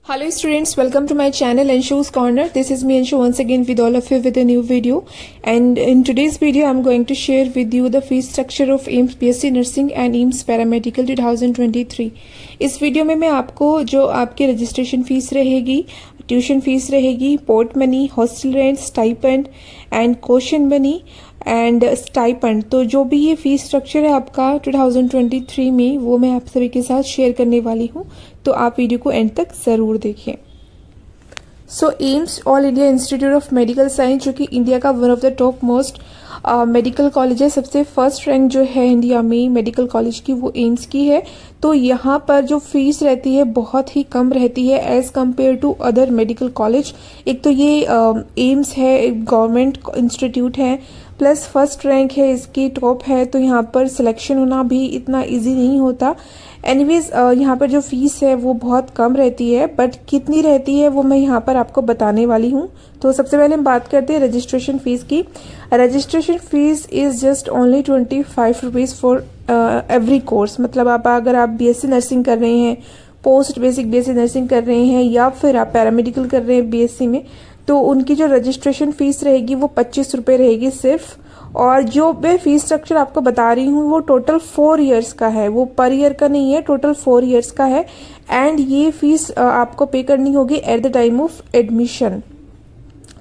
Hello students, welcome to my channel Anshu's Corner. This is me Anshu once again with all of you with a new video. And in today's video I'm going to share with you the fee structure of AIIMS BSc Nursing and AIIMS Paramedical 2023. इस video में मैं आपको जो आपकी registration fees रहेगी, tuition fees रहेगी, port money, hostel rent, stipend and question money and stipend, तो जो भी ये फीस स्ट्रक्चर है आपका 2023 में वो मैं आप सभी के साथ शेयर करने वाली हूँ, तो आप वीडियो को एंड तक ज़रूर देखें। So AIIMS all India institute of medical science, जो कि इंडिया का one of the top most medical college है, सबसे फर्स्ट रैंक जो है इंडिया में मेडिकल कॉलेज की वो एम्स की है। तो यहाँ पर जो फीस रहती है बहुत ही कम रहती है as compare to other medical college. एक तो ये एम्स है, एक गवर्नमेंट इंस्टीट्यूट है, प्लस फर्स्ट रैंक है, इसकी टॉप है, तो यहाँ पर सिलेक्शन होना भी इतना इजी नहीं होता। एनीवेज यहाँ पर जो फीस है वो बहुत कम रहती है, बट कितनी रहती है वो मैं यहाँ पर आपको बताने वाली हूँ। तो सबसे पहले हम बात करते हैं रजिस्ट्रेशन फीस की। Registration fees is just only 25 rupees for every course. मतलब अगर आप बीएससी नर्सिंग कर रहे हैं, पोस्ट बेसिक बीएससी नर्सिंग कर रहे हैं, या फिर आप पैरामेडिकल कर रहे हैं बीएससी में, तो उनकी जो रजिस्ट्रेशन फीस रहेगी वो 25 रुपये रहेगी सिर्फ। और जो मैं फीस स्ट्रक्चर आपको बता रही हूँ वो टोटल 4 इयर्स का है, वो पर ईयर का नहीं है, टोटल 4 इयर्स का है। एंड ये फीस आपको पे करनी होगी at the time of admission.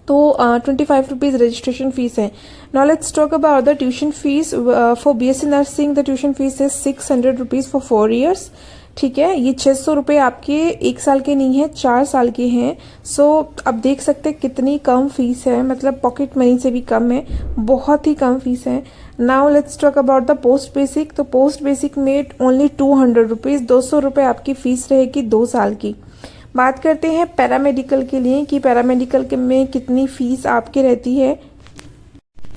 तो 25 रुपीज़ रजिस्ट्रेशन फीस है। Now let's talk about the tuition fees for BSc nursing. The tuition fees है 600 रुपीज़ फॉर 4 इयर्स। ठीक है, ये 600 रुपये आपके 1 साल के नहीं है, 4 साल के हैं। सो अब देख सकते हैं कितनी कम फीस है, मतलब पॉकेट मनी से भी कम है, बहुत ही कम फीस है। Now let's talk about the post basic. तो पोस्ट बेसिक में ओनली 200 रुपीज़, 200 रुपये आपकी फीस रहेगी 2 साल की। बात करते हैं पैरामेडिकल के लिए कि पैरामेडिकल में कितनी फीस आपकी रहती है।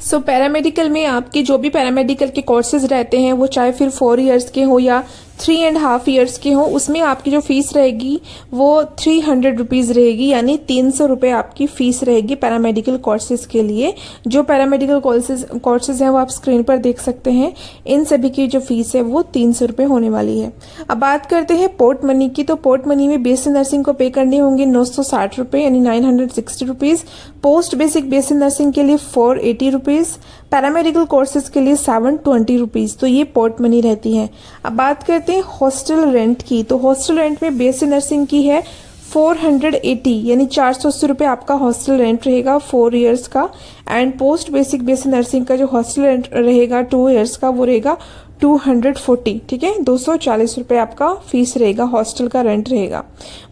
सो पैरामेडिकल में आपके जो भी पैरामेडिकल के कोर्सेज रहते हैं, वो चाहे फिर 4 इयर्स के हो या 3.5 इयर्स के हो, उसमें आपकी जो फीस रहेगी वो 300 रुपीज़ रहेगी, यानी 300 रुपये आपकी फीस रहेगी पैरामेडिकल कोर्सेज के लिए। जो पैरामेडिकल कोर्सेज हैं वो आप स्क्रीन पर देख सकते हैं। इन सभी की जो फीस है वो 300 रुपये होने वाली है। अब बात करते हैं पोर्ट मनी की। तो पोर्ट मनी में बीएससी नर्सिंग को पे करने होंगे 960 रुपये, यानी 960 rupees. Post basic BSc nursing के लिए 480 रुपीज़, पैरामेडिकल कोर्सेज के लिए 720 रुपीज़। तो ये पोर्ट मनी रहती है। अब बात करते हैं हॉस्टल रेंट की। तो हॉस्टल रेंट में बीएससी नर्सिंग की है 480, यानी 480 रुपये आपका हॉस्टल रेंट रहेगा 4 इयर्स का। And post basic BSc nursing का जो हॉस्टल रेंट रहेगा 2 इयर्स का वो रहेगा 240। ठीक है, 240 रुपये आपका फीस रहेगा, हॉस्टल का रेंट रहेगा।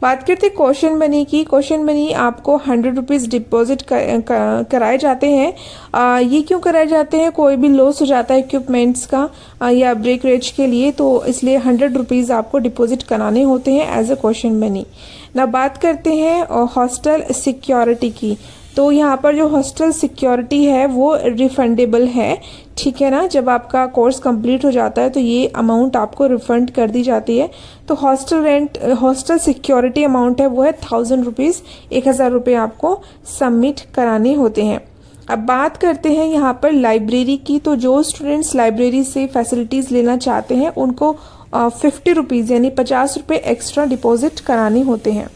बात करते हैं क्वेश्चन मनी की। क्वेश्चन मनी आपको 100 रुपीज़ डिपॉजिट कराए जाते हैं। ये क्यों कराए जाते हैं? कोई भी लॉस हो जाता है इक्विपमेंट्स का या ब्रेकरेज के लिए, तो इसलिए 100 रुपीज़ आपको डिपॉजिट कराने होते हैं एज अ क्वेश्चन मनी। ना बात करते हैं हॉस्टल सिक्योरिटी की। तो यहाँ पर जो हॉस्टल सिक्योरिटी है वो रिफंडेबल है। ठीक है ना, जब आपका कोर्स कंप्लीट हो जाता है तो ये अमाउंट आपको रिफंड कर दी जाती है। तो हॉस्टल सिक्योरिटी अमाउंट है वो है 1000 रुपीज़, 1000 रुपये आपको सबमिट कराने होते हैं। अब बात करते हैं यहाँ पर लाइब्रेरी की। तो जो स्टूडेंट्स लाइब्रेरी से फैसिलिटीज़ लेना चाहते हैं उनको 50 रुपीज़, यानी 50 रुपये एक्स्ट्रा डिपॉजिट कराने होते हैं।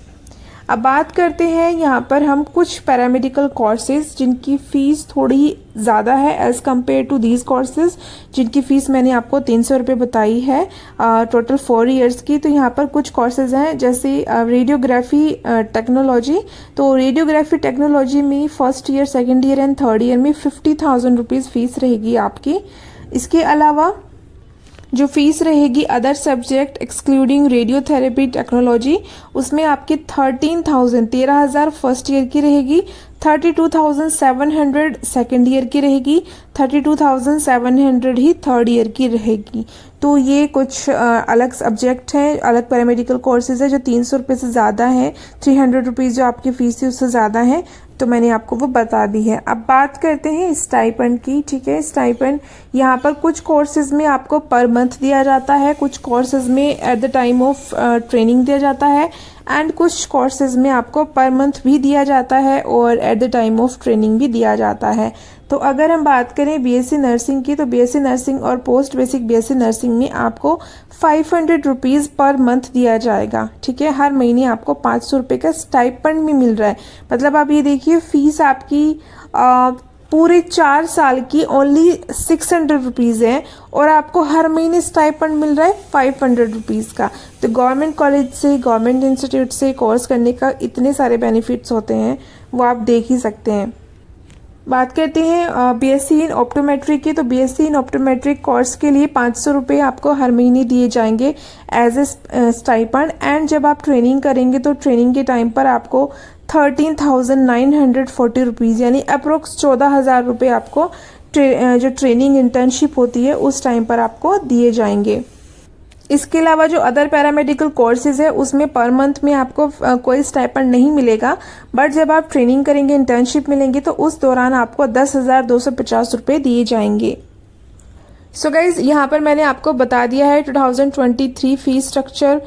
अब बात करते हैं यहाँ पर हम कुछ पैरामेडिकल कोर्सेज जिनकी फ़ीस थोड़ी ज़्यादा है as compare to these courses, जिनकी फ़ीस मैंने आपको 300 रुपये बताई है टोटल 4 इयर्स की। तो यहाँ पर कुछ कोर्सेज हैं जैसे रेडियोग्राफी टेक्नोलॉजी। तो रेडियोग्राफी टेक्नोलॉजी में first year, second year and third year में 50,000 रुपीज़ फ़ीस रहेगी आपकी। इसके अलावा जो फीस रहेगी other subject excluding radiotherapy technology, उसमें आपकी 13,000 फर्स्ट ईयर की रहेगी, 32,700 सेकेंड ईयर की रहेगी, 32,700 ही थर्ड ईयर की रहेगी। तो ये कुछ अलग सब्जेक्ट हैं, अलग पैरामेडिकल कोर्सेज है जो 300 रुपये से ज़्यादा है। 300 रुपीज़ जो आपकी फ़ीस है उससे ज़्यादा है, तो मैंने आपको वो बता दी है। अब बात करते हैं स्टाइपेंड की। ठीक है, स्टाइपेंड यहाँ पर कुछ कोर्सेज में आपको पर मंथ दिया जाता है, कुछ कोर्सेज में at the time of training दिया जाता है, एंड कुछ कोर्सेज में आपको पर मंथ भी दिया जाता है और at the time of training भी दिया जाता है। तो अगर हम बात करें बीएससी नर्सिंग की, तो बीएससी नर्सिंग और पोस्ट बेसिक बीएससी नर्सिंग में आपको 500 रुपीज़ पर मंथ दिया जाएगा। ठीक है, हर महीने आपको 500 रुपये का स्टाइपेंड भी मिल रहा है। मतलब आप ये देखिए, फीस आपकी पूरे 4 साल की ओनली 600 रुपीज़ है और आपको हर महीने स्टाइपेंड मिल रहा है 500 रुपीज़ का। तो गवर्नमेंट कॉलेज से, गवर्नमेंट इंस्टीट्यूट से कोर्स करने का इतने सारे बेनिफिट्स होते हैं, वो आप देख ही सकते हैं। बात करते हैं बीएससी इन ऑप्टोमेट्री की। तो बीएससी इन ऑप्टोमेट्री कोर्स के लिए 500 रुपये आपको हर महीने दिए जाएंगे एज ए स्टाइपेंड। एंड जब आप ट्रेनिंग करेंगे तो ट्रेनिंग के टाइम पर आपको 13,940 रुपीज़ यानी अप्रोक्स 14,000 रुपये आपको जो ट्रेनिंग इंटर्नशिप होती है उस टाइम पर आपको दिए जाएंगे। इसके अलावा जो अदर पैरामेडिकल कोर्सेज है उसमें पर मंथ में आपको कोई स्टाइपेंड नहीं मिलेगा, बट जब आप ट्रेनिंग करेंगे, इंटर्नशिप मिलेंगे, तो उस दौरान आपको 10,250 रुपये दिए जाएंगे। सो गाइज, यहाँ पर मैंने आपको बता दिया है 2023 फीस स्ट्रक्चर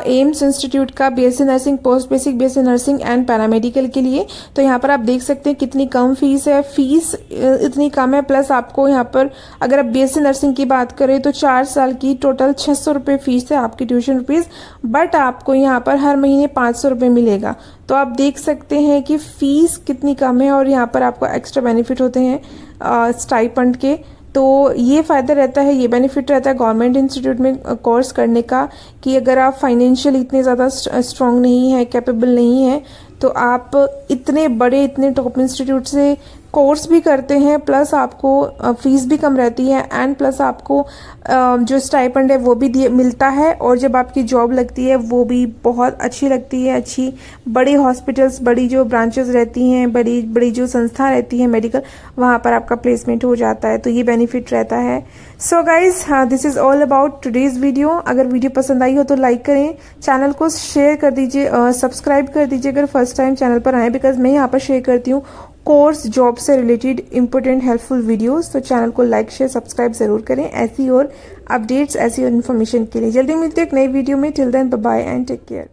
एम्स इंस्टीट्यूट का BSc nursing, post basic BSc nursing and paramedical के लिए। तो यहाँ पर आप देख सकते हैं कितनी कम फीस है। फीस इतनी कम है, प्लस आपको यहाँ पर अगर आप बीएससी नर्सिंग की बात करें तो 4 साल की टोटल 600 रुपये फीस है आपकी ट्यूशन रुपीज़, बट आपको यहाँ पर हर महीने 500 रुपये मिलेगा। तो आप देख सकते हैं कि फीस कितनी कम है और यहाँ पर आपको एक्स्ट्रा बेनिफिट होते हैं स्टाइपेंड के। तो ये फ़ायदा रहता है, ये बेनिफिट रहता है गवर्नमेंट इंस्टीट्यूट में कोर्स करने का कि अगर आप फाइनेंशियल इतने ज़्यादा स्ट्रॉन्ग नहीं है, कैपेबल नहीं है, तो आप इतने बड़े, इतने टॉप इंस्टीट्यूट से कोर्स भी करते हैं, प्लस आपको फीस भी कम रहती है एंड प्लस आपको जो स्टाइपेंड है वो भी मिलता है। और जब आपकी जॉब लगती है वो भी बहुत अच्छी लगती है, अच्छी बड़ी हॉस्पिटल्स, बड़ी जो ब्रांचेस रहती हैं, बड़ी बड़ी जो संस्था रहती है मेडिकल, वहाँ पर आपका प्लेसमेंट हो जाता है। तो ये बेनिफिट रहता है। So guys, this is all about today's video. अगर वीडियो पसंद आई हो तो लाइक करें, चैनल को शेयर कर दीजिए, सब्सक्राइब कर दीजिए अगर फर्स्ट टाइम चैनल पर आए, बिकॉज मैं यहाँ पर शेयर करती हूँ कोर्स, जॉब से रिलेटेड इंपॉर्टेंट हेल्पफुल वीडियोस। तो चैनल को लाइक, शेयर, सब्सक्राइब जरूर करें ऐसी और अपडेट्स, ऐसी और इन्फॉर्मेशन के लिए। जल्दी मिलते हैं एक नई वीडियो में। Till then, bye bye and take care.